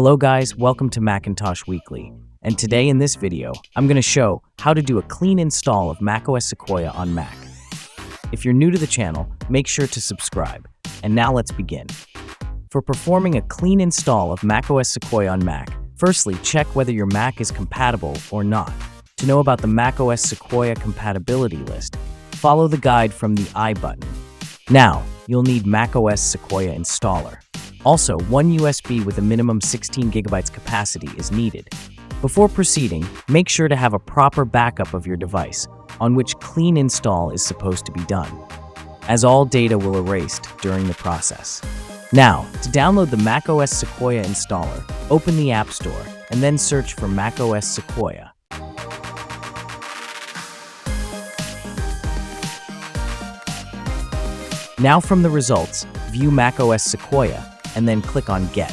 Hello guys, welcome to Macintosh Weekly. And today in this video, I'm going to show how to do a clean install of macOS Sequoia on Mac. If you're new to the channel, make sure to subscribe. And now let's begin. For performing a clean install of macOS Sequoia on Mac, firstly check whether your Mac is compatible or not. To know about the macOS Sequoia Compatibility list, follow the guide from the I button. Now, you'll need macOS Sequoia installer. Also, one USB with a minimum 16 GB capacity is needed. Before proceeding, make sure to have a proper backup of your device, on which clean install is supposed to be done, as all data will erased during the process. Now, to download the macOS Sequoia installer, open the App Store and then search for macOS Sequoia. Now from the results, view macOS Sequoia and then click on Get.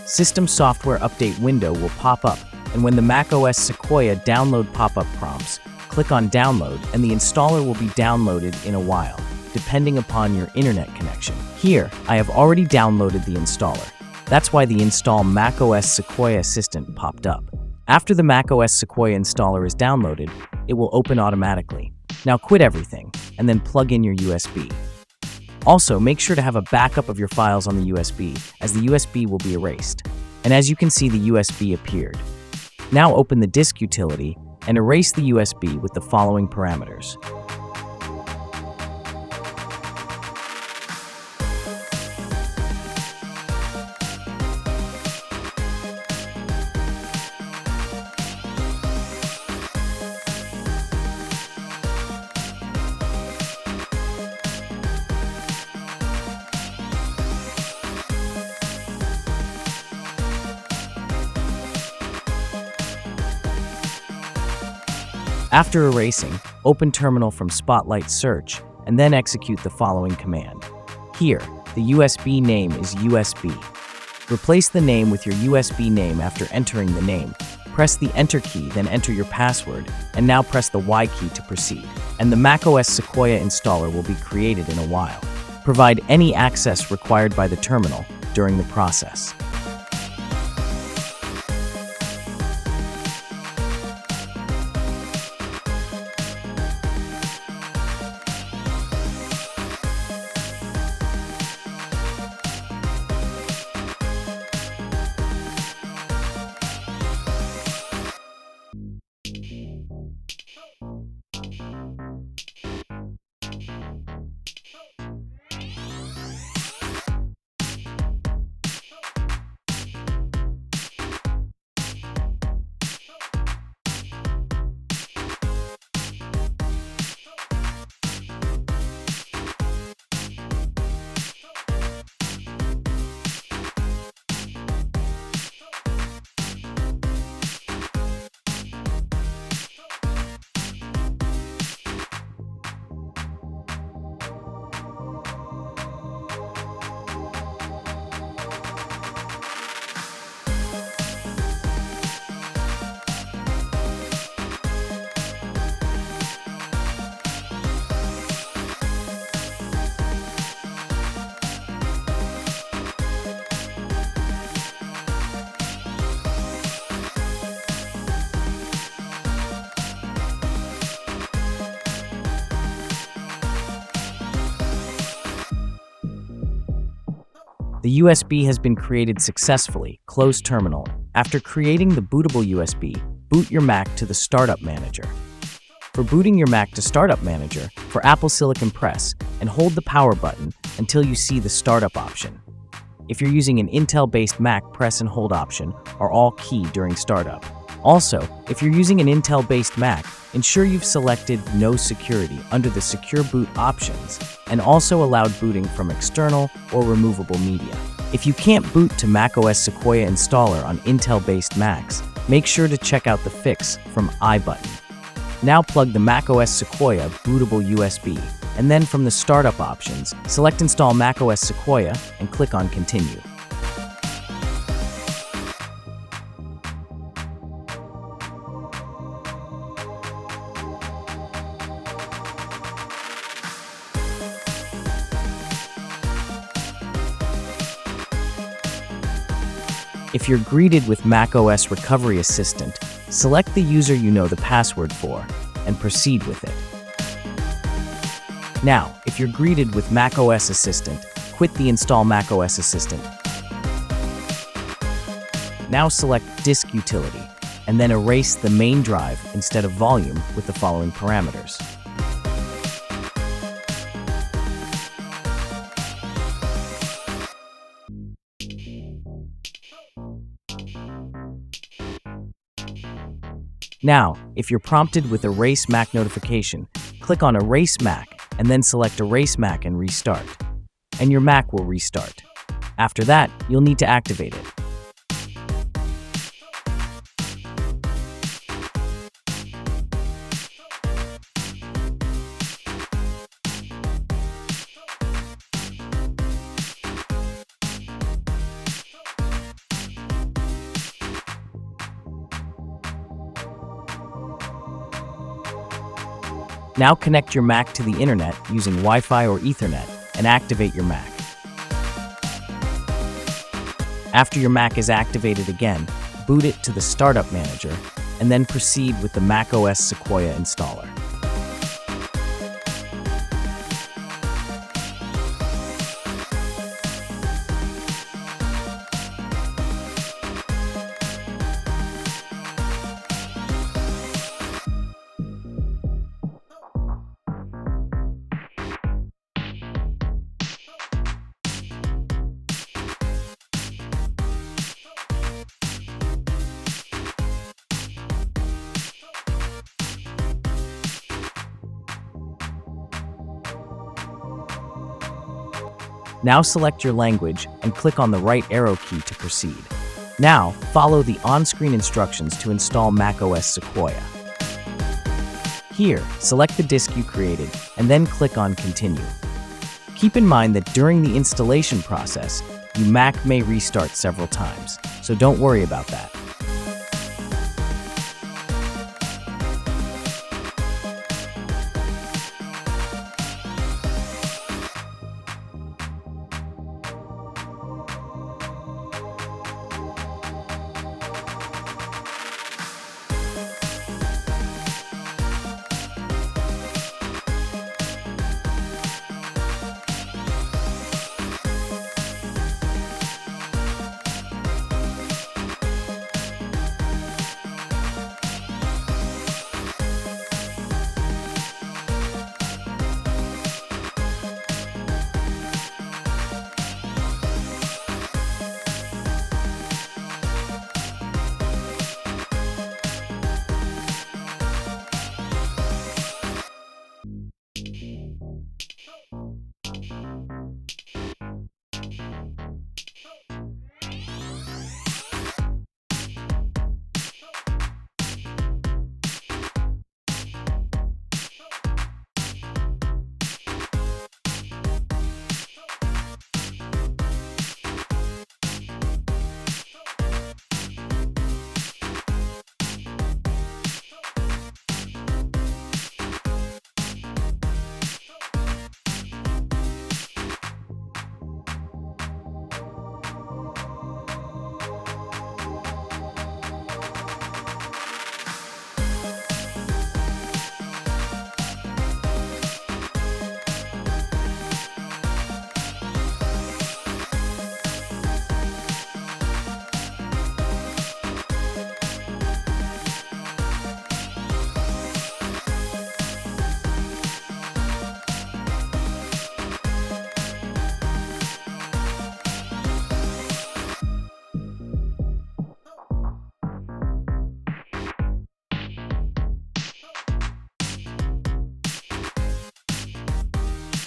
System Software Update window will pop up, and when the macOS Sequoia download pop-up prompts, click on Download and the installer will be downloaded in a while, depending upon your internet connection. Here, I have already downloaded the installer. That's why the Install macOS Sequoia Assistant popped up. After the macOS Sequoia installer is downloaded, it will open automatically. Now quit everything, and then plug in your USB. Also, make sure to have a backup of your files on the USB, as the USB will be erased. And as you can see, the USB appeared. Now open the disk utility and erase the USB with the following parameters. After erasing, open Terminal from Spotlight Search and then execute the following command. Here, the USB name is USB. Replace the name with your USB name after entering the name. Press the Enter key, then enter your password, and now press the Y key to proceed. And the macOS Sequoia installer will be created in a while. Provide any access required by the terminal during the process. The USB has been created successfully. Close Terminal. After creating the bootable USB, boot your Mac to the Startup Manager. For booting your Mac to Startup Manager, for Apple Silicon press and hold the power button until you see the Startup option. If you're using an Intel-based Mac, press and hold option are all key during startup. Also, if you're using an Intel-based Mac, ensure you've selected No Security under the Secure Boot options and also allowed booting from external or removable media. If you can't boot to macOS Sequoia installer on Intel-based Macs, make sure to check out the fix from I button. Now plug the macOS Sequoia Bootable USB, and then from the Startup options, select Install macOS Sequoia and click on Continue. If you're greeted with macOS Recovery Assistant, select the user you know the password for and proceed with it. Now, if you're greeted with macOS Assistant, quit the Install macOS Assistant. Now select Disk Utility, and then erase the main drive instead of volume with the following parameters. Now, if you're prompted with Erase Mac notification, click on Erase Mac and then select Erase Mac and restart. And your Mac will restart. After that, you'll need to activate it. Now connect your Mac to the internet using Wi-Fi or Ethernet and activate your Mac. After your Mac is activated again, boot it to the Startup Manager and then proceed with the macOS Sequoia installer. Now select your language and click on the right arrow key to proceed. Now, follow the on-screen instructions to install macOS Sequoia. Here, select the disk you created and then click on Continue. Keep in mind that during the installation process, your Mac may restart several times, so don't worry about that.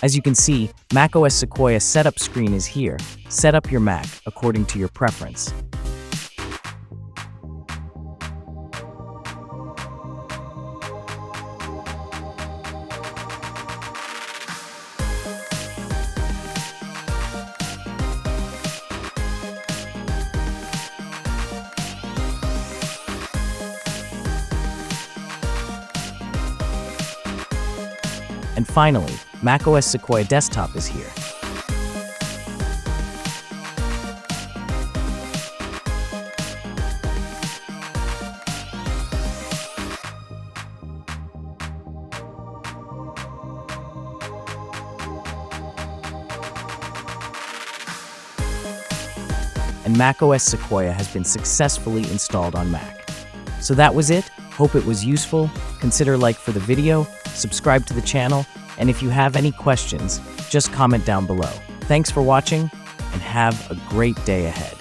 As you can see, macOS Sequoia setup screen is here. Set up your Mac according to your preference. And finally, macOS Sequoia Desktop is here. and macOS Sequoia has been successfully installed on Mac. So that was it. Hope it was useful. Consider like for the video, subscribe to the channel, and if you have any questions, just comment down below. Thanks for watching, and have a great day ahead.